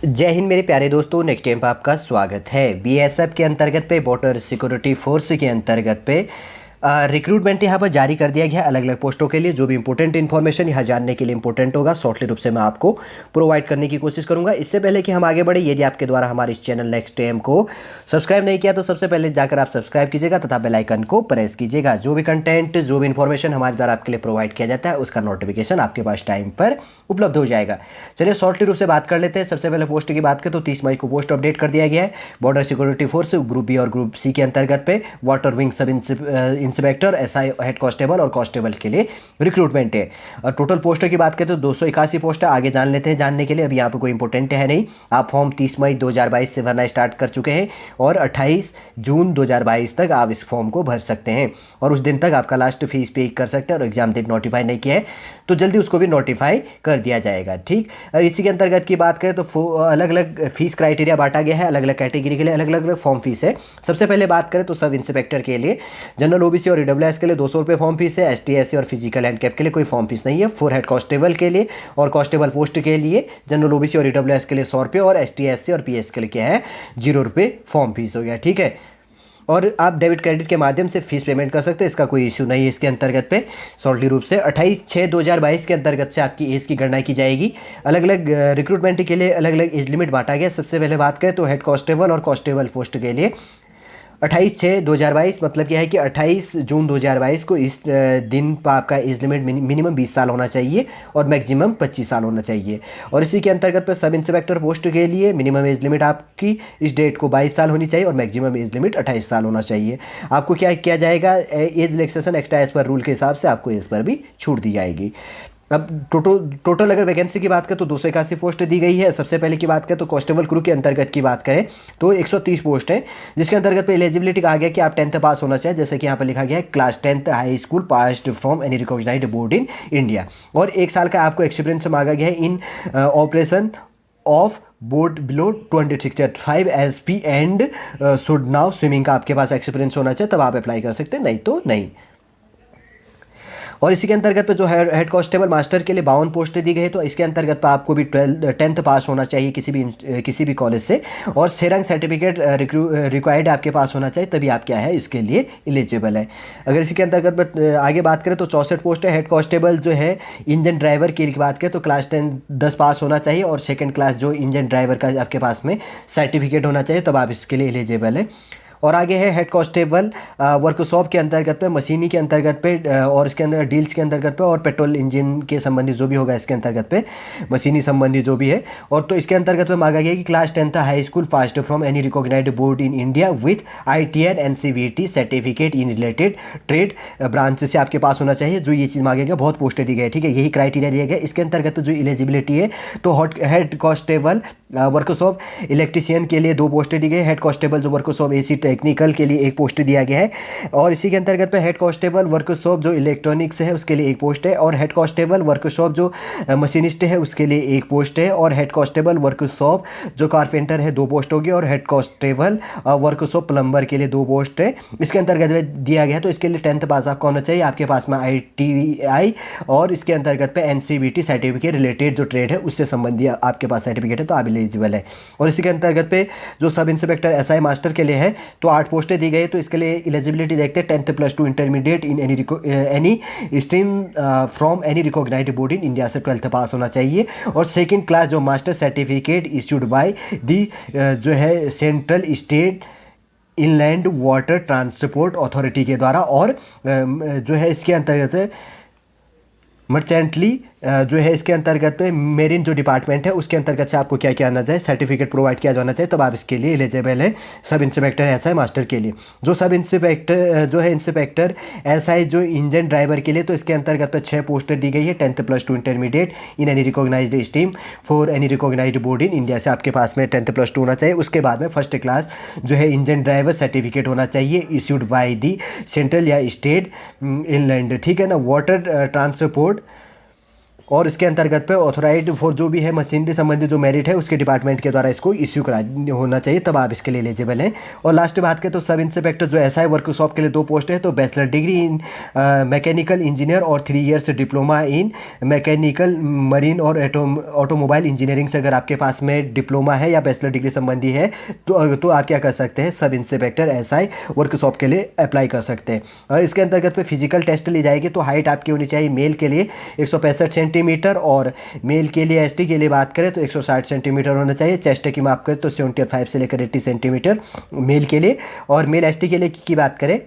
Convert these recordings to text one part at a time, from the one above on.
जय हिंद मेरे प्यारे दोस्तों, नेक्स्ट टाइम पर आपका स्वागत है। बीएसएफ के अंतर्गत पे बॉर्डर सिक्योरिटी फोर्स के अंतर्गत पे रिक्रूटमेंट यहाँ पर जारी कर दिया गया है अलग अलग पोस्टों के लिए। जो भी इंपॉर्टेंट इन्फॉर्मेशन यहाँ जानने के लिए इंपॉर्टेंट होगा शॉर्टली रूप से मैं आपको प्रोवाइड करने की कोशिश करूंगा। इससे पहले कि हम आगे बढ़े, यदि आपके द्वारा हमारे इस चैनल नेक्स्ट टाइम को सब्सक्राइब नहीं किया तो सबसे पहले जाकर आप सब्सक्राइब कीजिएगा तथा बेल आइकन को प्रेस कीजिएगा। जो भी कंटेंट, जो भी इन्फॉर्मेशन हमारे द्वारा आपके लिए प्रोवाइड किया जाता है उसका नोटिफिकेशन आपके पास टाइम पर उपलब्ध हो जाएगा। चलिए शॉर्टली रूप से बात कर लेते हैं। सबसे पहले पोस्ट की बात करें तो 30 मई को पोस्ट अपडेट कर दिया गया है। Border security force group B और ग्रुप सी के अंतर्गत पे water wing sub inspector, SI, head constable और कांस्टेबल के लिए रिक्रूटमेंट है। और टोटल पोस्टों की बात करें तो 281 पोस्ट है। आगे जान लेते हैं जानने के लिए, अभी यहाँ पे कोई इंपॉर्टेंट है नहीं। आप फॉर्म 30 मई 2022 से भरना स्टार्ट कर चुके हैं और 28 जून 2022 तक आप इस फॉर्म को भर सकते हैं और उस दिन तक आपका लास्ट फीस पे कर सकते हैं। और एग्जाम डेट नोटिफाई नहीं किया है तो जल्दी उसको भी नोटिफाई कर दिया जाएगा। ठीक, इसी के अंतर्गत की बात करें तो अलग अलग फीस क्राइटेरिया बांटा गया है। अलग अलग कैटेगरी के लिए अलग अलग फॉर्म फीस है। सबसे पहले बात करें तो सब इंस्पेक्टर के लिए, जनरल ओबीसी और ईडब्ल्यूएस के लिए 200 रुपये फॉर्म फीस है। एसटी एससी और फिजिकल हैंडकैप के लिए कोई फॉर्म फीस नहीं है। फोर हेड कांस्टेबल के लिए और कांस्टेबल पोस्ट के लिए जनरल ओबीसी और ईडब्ल्यूएस के लिए 100 रुपये और एसटी एससी और पीएस के लिए क्या है 0 रुपये फॉर्म फीस हो गया। ठीक है, और आप डेबिट क्रेडिट के माध्यम से फीस पेमेंट कर सकते हैं, इसका कोई इश्यू नहीं है। इसके अंतर्गत पे सॉल्टली रूप से 28/6/2022 के अंतर्गत से आपकी एज की गणना की जाएगी। अलग अलग रिक्रूटमेंट के लिए अलग अलग एज लिमिट बांटा गया। सबसे पहले बात करें तो हेड कांस्टेबल और कांस्टेबल पोस्ट के लिए 28/6/2022 मतलब क्या है कि 28 जून 2022 को इस दिन पर आपका एज लिमिट मिनिमम 20 साल होना चाहिए और मैक्सिमम 25 साल होना चाहिए। और इसी के अंतर्गत पर सब इंस्पेक्टर पोस्ट के लिए मिनिमम एज लिमिट आपकी इस डेट को 22 साल होनी चाहिए और मैक्सिमम एज लिमिट 28 साल होना चाहिए। आपको क्या किया जाएगा, एज रिलैक्सेशन एक्स्ट्रा एज पर रूल के हिसाब से आपको एज पर भी छूट दी जाएगी। अब टोटल अगर वैकेंसी की बात करें तो 281 पोस्ट दी गई है। सबसे पहले की बात करें तो कांस्टेबल क्रू के अंतर्गत की बात करें तो 130 पोस्ट है, जिसके अंतर्गत पे एलिजिबिलिटी कहा गया कि आप 10th पास होना चाहिए। जैसे कि यहाँ पर लिखा गया है class 10th high school passed from any recognised board in India, और 1 साल का आपको एक्सपीरियंस मांगा गया है in operation of boat below 265 SP and should know swimming का आपके पास एक्सपीरियंस होना चाहिए, तब आप अप्लाई कर सकते हैं, नहीं तो नहीं। और इसी के अंतर्गत पे जो हेड कांस्टेबल मास्टर के लिए 52 पोस्टें दी गई है, तो इसके अंतर्गत पे आपको भी 10th पास होना चाहिए किसी भी कॉलेज से, और सेरंग सर्टिफिकेट रिक्वायर्ड आपके पास होना चाहिए, तभी आप क्या है इसके लिए एलिजिबल है। अगर इसी के अंतर्गत आगे बात करें तो 64 पोस्ट है। हेड कांस्टेबल जो है इंजन ड्राइवर की बात करें तो क्लास 10 पास होना चाहिए और सेकेंड क्लास जो इंजन ड्राइवर का आपके पास में सर्टिफिकेट होना चाहिए, तब आप इसके लिए एलिजिबल है। और आगे है हेड कांस्टेबल वर्कशॉप के अंतर्गत पे, मशीनी के अंतर्गत पे और इसके अंदर डील्स के अंतर्गत पे और पेट्रोल इंजन के संबंधी जो भी होगा इसके अंतर्गत पे, मशीनी संबंधी जो भी है। और तो इसके अंतर्गत पे मांगा गया कि class 10th high school passed from any recognised board in India with ITR NCVT certificate in related trade branch से आपके पास होना चाहिए। जो ये चीज़ मांगे गया, बहुत पोस्टें दी गई, ठीक है, यही क्राइटेरिया दिया गया। इसके अंतर्गत जो एलिजिबिलिटी है तो हेड कांस्टेबल वर्कशॉप इलेक्ट्रीशियन के लिए 2 पोस्टें दी गई। हेड कांस्टेबल जो वर्कशॉप AC टेक्निकल के लिए 1 पोस्ट दिया गया है। और इसी के अंतर्गत पे हेड कांस्टेबल वर्कशॉप जो इलेक्ट्रॉनिक्स है उसके लिए 1 पोस्ट है, और हेड कांस्टेबल वर्कशॉप जो मशीनिस्ट है उसके लिए 1 पोस्ट है, और हेड कांस्टेबल वर्कशॉप जो कारपेंटर है 2 पोस्ट होगी, और हेड कांस्टेबल वर्कशॉप प्लम्बर के लिए 2 पोस्ट है। इसके अंतर्गत दिया गया है तो इसके लिए 10th पास आपका होना चाहिए, आपके पास में ITI और इसके अंतर्गत पे NCVT सर्टिफिकेट रिलेटेड जो ट्रेड है उससे संबंधी आपके पास सर्टिफिकेट है तो आप एलिजिबल है। और इसी के अंतर्गत पे जो सब इंस्पेक्टर SI मास्टर के लिए है तो 8 पोस्टें दी गई, तो इसके लिए एलिजिबिलिटी देखते हैं 10th+2 intermediate in any stream from any recognised board in India से 12th पास होना चाहिए, और सेकंड क्लास जो master certificate issued by the जो है central state inland water transport authority के द्वारा, और जो है इसके अंतर्गत मर्चेंटली जो है इसके अंतर्गत पे मेरीन जो डिपार्टमेंट है उसके अंतर्गत से आपको क्या क्या आना चाहिए, सर्टिफिकेट प्रोवाइड किया जाना चाहिए, तब आप इसके लिए एलिजिबल है सब इंस्पेक्टर SI मास्टर के लिए। जो सब इंस्पेक्टर जो है इंस्पेक्टर SI जो इंजन ड्राइवर के लिए, तो इसके अंतर्गत पे 6 पोस्टें दी गई है। 10th+2 intermediate in any recognised stream for any recognised board in India से आपके पास में 10th+2 होना चाहिए। उसके बाद में फर्स्ट क्लास जो है इंजन ड्राइवर सर्टिफिकेट होना चाहिए इश्यूड बाय दी सेंट्रल या स्टेट इनलैंड, ठीक है ना, वाटर ट्रांसपोर्ट और इसके अंतर्गत पे ऑथोराइज्ड फॉर जो भी है मशीनरी संबंधी जो मेरिट है उसके डिपार्टमेंट के द्वारा इसको इश्यू करा होना चाहिए, तब आप इसके लिए एलिजिबल हैं। और लास्ट बात करें तो सब इंस्पेक्टर जो एसआई वर्कशॉप के लिए 2 पोस्ट है, तो bachelor degree in mechanical engineer और 3 years diploma in mechanical marine और ऑटोमोबाइल इंजीनियरिंग से अगर आपके पास में डिप्लोमा है या बैचलर डिग्री संबंधी है तो आप क्या कर सकते हैं, सब इंस्पेक्टर एसआई वर्कशॉप के लिए अप्लाई कर सकते हैं। और इसके अंतर्गत पे फिजिकल टेस्ट ली जाएगी, तो हाइट आपकी होनी चाहिए मेल के लिए 165 सेंटीमीटर और मेल के लिए एसटी के लिए बात करें तो 160 सेंटीमीटर होना चाहिए। चेस्ट की माप करें तो 75 से लेकर 80 सेंटीमीटर मेल के लिए, और मेल एसटी के लिए की बात करें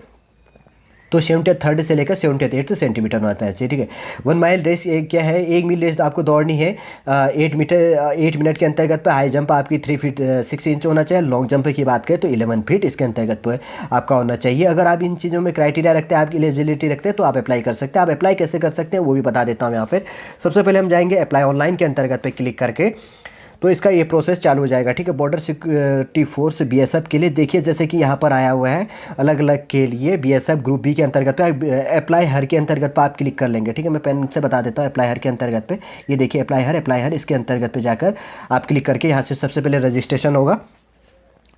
तो 73 से लेकर 78 सेंटीमीटर होता है, ठीक है। 1 माइल रेस क्या है, 1 मील रेस आपको दौड़नी है 8 मिनट के अंतर्गत पे। हाई जंप आपकी 3 फीट 6 इंच होना चाहिए। लॉन्ग जंप की बात करें तो 11 फीट इसके अंतर्गत पे आपका होना चाहिए। अगर आप इन चीज़ों में क्राइटेरिया रखते हैं, आपकी एलिजिबिलिटी रखते हैं, तो आप अप्लाई कर सकते हैं। आप अप्लाई कैसे कर सकते हैं वो भी बता देता हूँ यहाँ पर। सबसे पहले हम जाएंगे अप्लाई ऑनलाइन के अंतर्गत पे क्लिक करके, तो इसका ये प्रोसेस चालू हो जाएगा, ठीक है। बॉर्डर सिक्योरिटी फोर्स बीएसएफ के लिए देखिए जैसे कि यहाँ पर आया हुआ है अलग अलग के लिए बीएसएफ ग्रुप बी के अंतर्गत पे अप्लाई हर के अंतर्गत पे आप क्लिक कर लेंगे, ठीक है। मैं पेन से बता देता हूँ अप्लाई हर के अंतर्गत पे, ये देखिए अप्लाई हर इसके अंतर्गत पे जाकर आप क्लिक करके यहाँ से सबसे पहले रजिस्ट्रेशन होगा।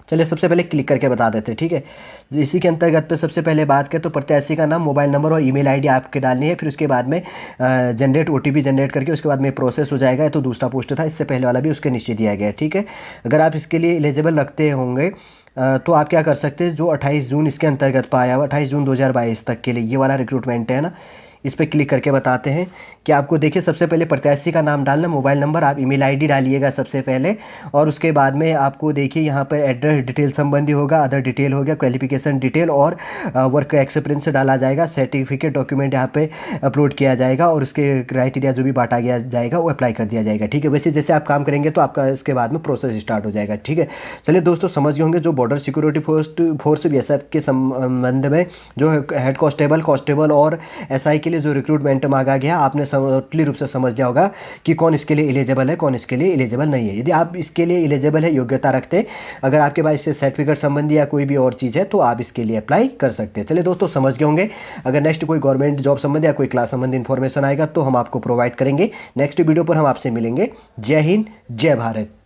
चलिए सबसे पहले क्लिक करके बता देते हैं, ठीक है। इसी के अंतर्गत पे सबसे पहले बात करें तो प्रत्याशी का नाम, मोबाइल नंबर और ईमेल आईडी आपके डालनी है। फिर उसके बाद में जनरेट ओटीपी जनरेट करके उसके बाद में प्रोसेस हो जाएगा। तो दूसरा पोस्ट था, इससे पहले वाला भी उसके नीचे दिया गया है, ठीक है। अगर आप इसके लिए एलिजिबल रखते होंगे तो आप क्या कर सकते हैं, जो 28 जून इसके अंतर्गत पाया हुआ 28 जून 2022 तक के लिए ये वाला रिक्रूटमेंट है ना, इस पर क्लिक करके बताते हैं कि आपको देखिए सबसे पहले प्रत्याशी का नाम डालना, मोबाइल नंबर, आप ईमेल आईडी डालिएगा सबसे पहले, और उसके बाद में आपको देखिए यहाँ पर एड्रेस डिटेल संबंधी होगा, अदर डिटेल हो गया, क्वालिफिकेशन डिटेल और वर्क एक्सपीरियंस डाला जाएगा। सर्टिफिकेट डॉक्यूमेंट यहाँ पे अपलोड किया जाएगा और उसके क्राइटेरिया जो भी बांटा गया जाएगा वो अप्लाई कर दिया जाएगा, ठीक है। वैसे जैसे आप काम करेंगे तो आपका इसके बाद में प्रोसेस स्टार्ट हो जाएगा, ठीक है। चलिए दोस्तों समझ गए होंगे जो बॉर्डर सिक्योरिटी फोर्स बीएसएफ के संबंध में जो हेड कांस्टेबल और एसआई के लिए जो रिक्रूटमेंट मांगा गया, आपने टोटली रूप से समझ लिया होगा कि कौन इसके लिए एलिजिबल है, कौन इसके लिए एलिजिबल नहीं है। यदि आप इसके लिए एलिजिबल है, योग्यता रखते, अगर आपके पास इससे सर्टिफिकेट संबंधी या कोई भी और चीज़ है तो आप इसके लिए अप्लाई कर सकते हैं। चलिए दोस्तों समझ गए होंगे। अगर नेक्स्ट कोई गवर्नमेंट जॉब संबंधी या कोई क्लास संबंधी इन्फॉर्मेशन आएगा तो हम आपको प्रोवाइड करेंगे। नेक्स्ट वीडियो पर हम आपसे मिलेंगे। जय हिंद, जय भारत।